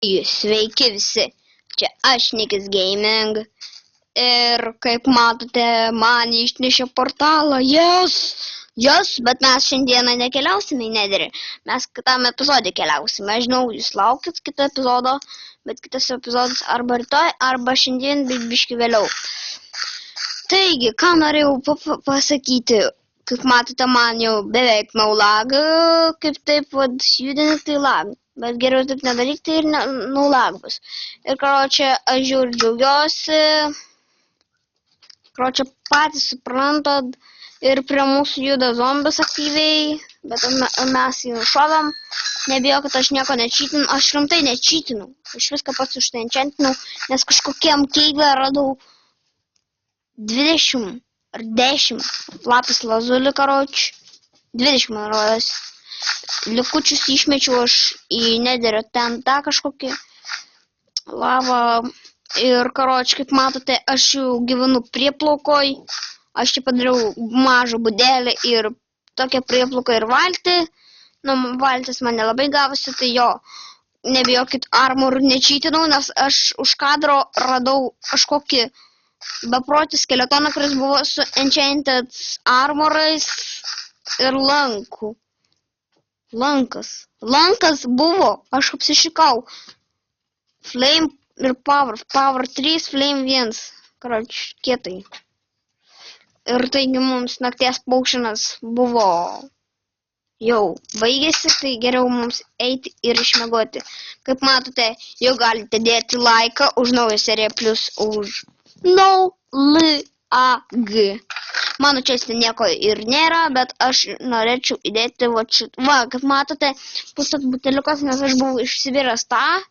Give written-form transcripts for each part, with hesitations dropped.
Sveiki visi, čia aš Nikis Gaming ir kaip matote, man išnešė portalą, bet mes šiandieną nekeliausime į Netherį, mes kitam epizodį keliausime. Aš žinau, jūs laukit kito epizodo, bet kitas epizodas arba rytoj, arba šiandien, bet biški vėliau. Taigi, ką norėjau pasakyti, kaip matote, man jau beveik lag, kaip taip judinti, tai lag. Bet geriau taip nedaryti, tai ir nulag bus. Ir, karočią, aš žiūriu, džiaugiuosi. Karočią, patys suprantat, ir prie mūsų juda zombis aktyviai, bet mes jį nušovam. Nebijau, kad aš nieko nečytinu, aš rimtai nečytinu. Aš viską pats užtenčiantinau, nes kažkokiam keivę radau 20 ar 10 lapis lazuli, karočią. 20 man rodas. Likučius išmečiau aš į Netherio ten tą kažkokį lavą ir, karočią, kaip matote, aš jau gyvenu prieplaukoj, aš čia padariau mažą budelį ir tokią prieplauką ir valtį, valtis man nelabai gavosi, tai jo, nebijokit, armor nečytinau, nes aš už kadro radau kažkokį beprotį skeletoną, kuris buvo su enchanted armorais ir lanku. Lankas buvo, aš apsišikau. Flame ir power 3, flame 1. Karočią, kietai. Ir taigi mums nakties paukšinas buvo jau baigėsi, tai geriau mums eiti ir išmiegoti. Kaip matote, jau galite dėti laiką už naują seriją plus už NoLAG. Mano čia nieko ir nėra, bet aš norėčiau įdėti va, kaip matote, pusat buteliukas, nes aš buvau išsiviręs tą.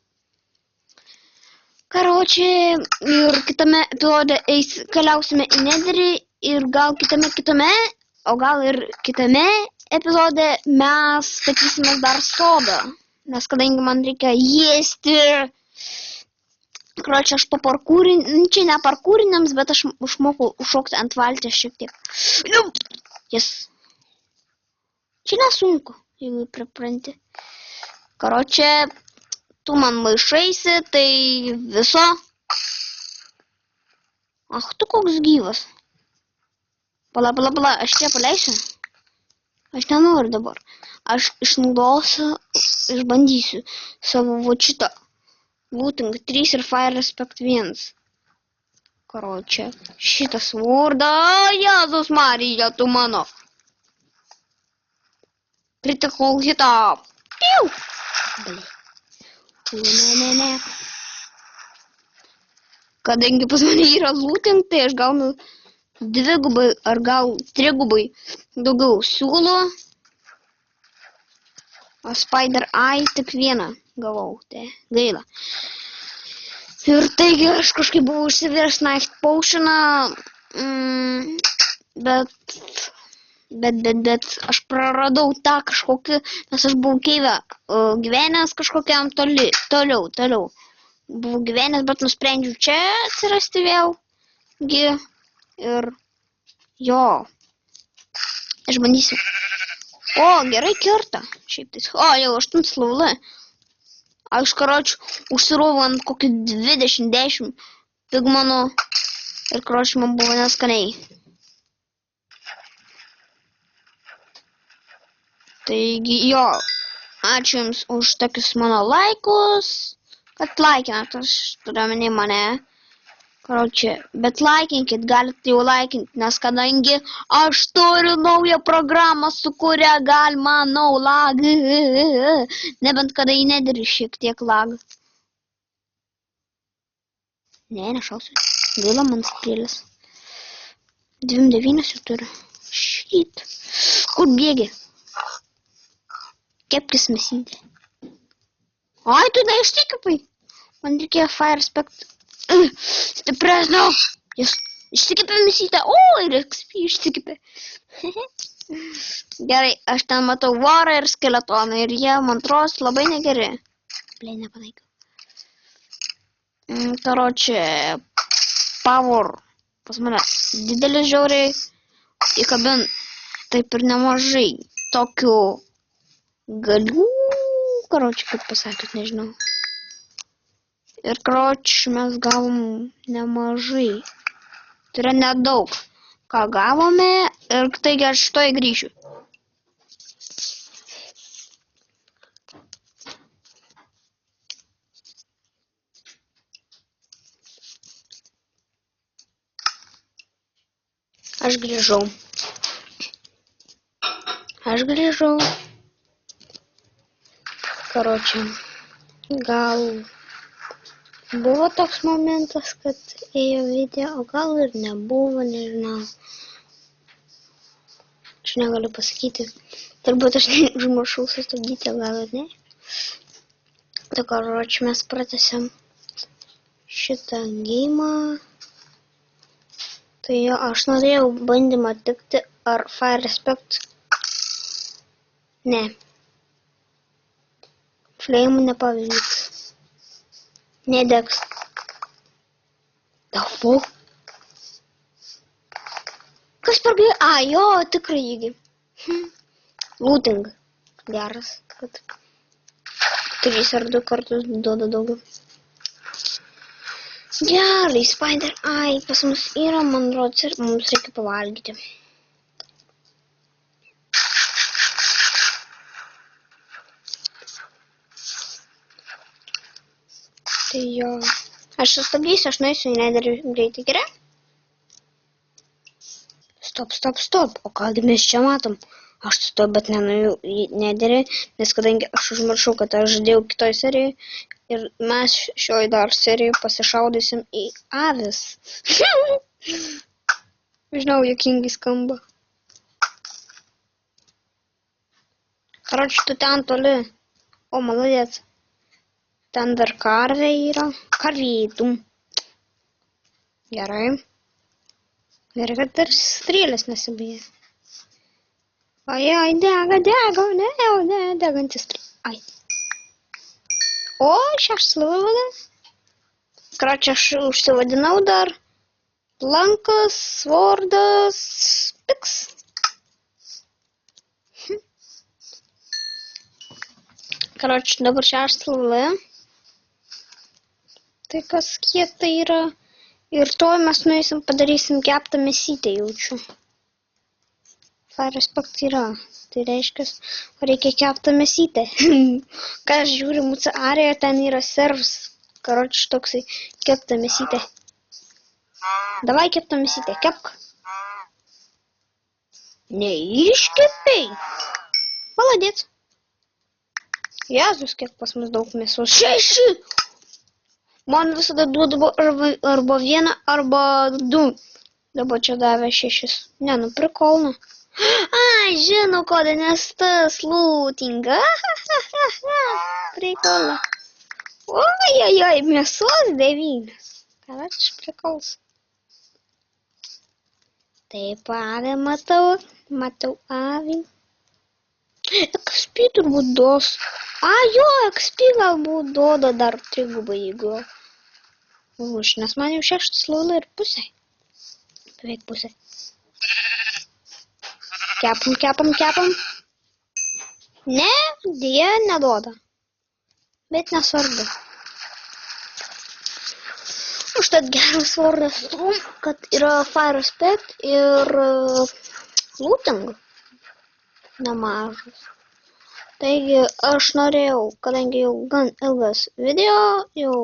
Karočią, ir kitame epizode keliausime į Netherį ir gal kitame, o gal ir kitame epizode mes statysime dar sodą, nes kadangi man reikia jėsti. Karočią, aš čia ne parkūriniams, bet aš išmokau užšokti ant valties šiek tiek. Čia nesunku, jeigu pripranti. Karočią, tu man maišaisi, tai viso. Ach, tu koks gyvas. Pala, aš čia paleisiu. Aš nenoriu dabar. Aš išnaudosiu, išbandysiu savo šitą. Looting 3 ir Fire Respect 1. Karočią, šitas vordą. Jėzus Marija, tu mano. Critical hitą. Piu. Ne. Kadangi pas mane yra looting, tai aš gaunu 2 ar gal 3 daugiau siūlo. O Spider Eye tik 1 gavau, tai gaila. Ir taigi aš kažkaip buvau išsiviręs Night Potioną, bet aš praradau tą kažkokį, nes aš buvau keivę gyvenęs kažkokiam toliau. Buvau gyvenęs, bet nusprendžiau čia atsirasti vėl. Ir jo, aš bandysiu. O, gerai kerta. Šiaip tais. O, jau 8 levelai. Aš, karočią, užsirovau ant kokį 20 pigmanų ir, karočią, man buvo neskaniai. Taigi, jo, ačiū jums už tokius mano laikus, kad laikinat, aš turiu omeny mane. Karočią, bet laikinkit, galite jau laikinti, nes kadangi aš turiu naują programą, su kuria galima NoLAG, nebent kada į Netherį šiek tiek lag. Ne, nešausiu. Gaila man strėlės. 29 jau turiu. Šit. Kur bėgi? Kepkis mesydė. Ai, tu neišsikepai. Man reikėjo Fire Respect. Stipresnio. Jis išsikipė mesytę. O, ir XP išsikipė. Gerai, aš ten matau vorą ir skeletoną ir jie, man atrodo, labai negeri. Blei, nepanaikiau. Karočią, power. Pas mane didelis žiauriai. Įkabin taip ir nemažai tokių galių. Karočią, kaip pasakyti, nežinau. Ir mes gavom nemažai. Tai yra nedaug. Ką gavome ir taigi aš toj grįšiu. Aš grįžau. Karočią, gal buvo toks momentas, kad ėjo video, o gal ir nebuvo, nežinau. Aš negaliu pasakyti. Turbūt aš užmaršau sustabdyti, gal ir ne. Tai karočią, mes pratęsiam šitą geimą. Tai jo, aš norėjau bandymą atlikti, ar Fire Respect. Ne. Flame nepavyks. Nedegs. Dafu. Kas pergai? Jo, tikrai įgi. Looting. Geras, kad 3 ar 2 kartus duoda daugiau. Gerai, Spider Eye pas mus yra, man rodos, ir mums reikia pavalgyti. Tai jo. Aš sustabdysiu, aš nueisiu į Netherį greitai, gerai? Stop. O kągi mes čia matom? Aš to, bet nenuėjau į Netherį, nes kadangi aš užmaršau, kad aš žadėjau kitoj serijai ir mes šioj dar serijai pasišaudysim į avis. Žinau, juokingai skamba. Karoči, tu ten toli. O, maladėt. Ten dar karvė yra. Karvytum. Gerai. Gerai, kad dar strėlės nesibėja. Ai, dega, degantis strėlės. Ai. O, 6 levelą. Karoči, aš užsivadinau dar. Lankas, svordas, piks. Karoči, dabar 6 levelą. Tai kas kieta yra. Ir toj mes nueisim, padarysim keptą mėsytę, jaučiu. Fire Respect yra. Tai reiškia, reikia keptą mėsytę. Kas žiūri mūsų ariją, ten yra servs. Karoči, toksai keptą mėsytę. Davai keptą mėsytę, kepk. Neiškepiai. Maladėt. Jezus, kiek pas mus daug mėsos. 6! Man visada duodavo arba 1, arba 2. Dabar čia davė 6. Ne, nu prikolna. Ai, žinau kodą, nes tas looting. Prikolna. Oi, mėsos 9. Karoči, prikols. Taip, avį matau avį. XP turbūt duos. Jo, XP galbūt duoda dar 3 jeigu. Nes man jau 6 levelai ir pusė. Beveik pusė. Kepam. Ne, dėja neduoda. Bet nesvarbu. Užtat geras vardas tom, kad yra Fire Respect ir looting nemažas. Taigi aš norėjau, kadangi jau gan ilgas video, jau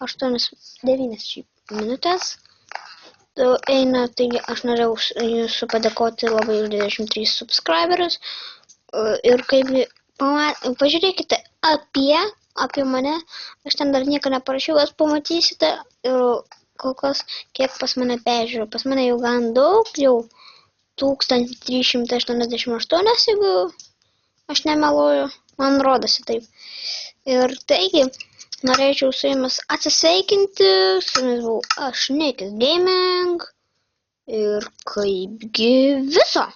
8-9 minutės eina, taigi aš norėjau jūsų padėkoti labai už 23 subscriberius ir kaip pažiūrėkite apie mane, aš ten dar nieko neparašiau, jūs pamatysite ir kol kas kiek pas mane peržiūrų, pas mane jau gan daug, jau 1388, jeigu aš nemeluoju, man rodosi taip. Ir taigi, norėčiau su jumis atsisveikinti, su jumis buvau aš, Naked Gaming, ir kaipgi viso.